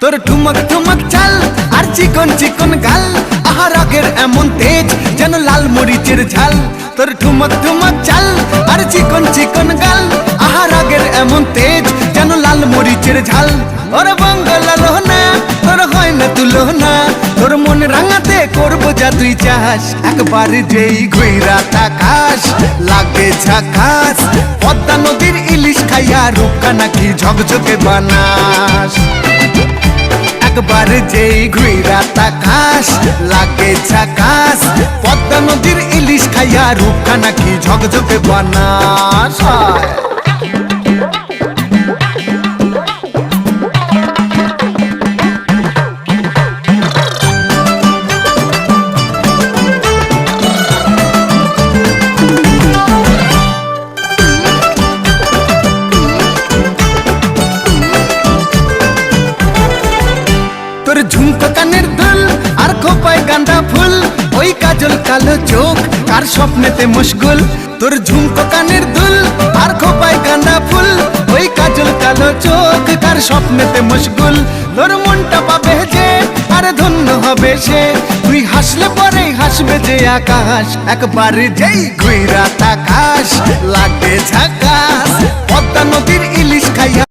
তোর ঠুমক ঠুমক চাল আর চিকন চিকন গাল, আহা রাগের এমন তেজ যেন লাল মরিচের ঝাল। তোর ঠুমক ঠুমক চাল আর চিকন চিকন গাল, আহা রাগের এমন তেজ যেন লাল মরিচের ঝাল। ওরে বঙ্গলা লোহনা তোর হয় না তুলনা, তোর মন রাঙাতে করবো যা তুই চাস। একবার যেই ঘুইরা তাকাস লাগে ঝাকাস, পদ্মা নদীর ইলিশ খাইয়া রূপকা নাকি ঝকঝকে বানাস। একবার যেই ঘুইরা তাকাস লাগে ঝাকাস, পদ্মা নদীর ইলিশ খাইয়া রূপকা নাকি ঝকঝকে বানাস। তোর ঝুমকো কানের দুল আর খোপায় গাঁদা ফুল, ওই কাজল কালো চোখ কার স্বপ্নেতে মশগুল। তোর ঝুমকো কানের দুল আর খোপায় গাঁদা ফুল, ওই কাজল কালো চোখ কার স্বপ্নেতে মশগুল। তোর মনটা পাবে যে আর ধন্য হবে সে, তুই হাসলে পরেই হাসবে যে আকাশ। একবার যেই ঘুইরা তাকাস লাগে ঝাকাস, পদ্মা নদীর ইলিশ খাইয়া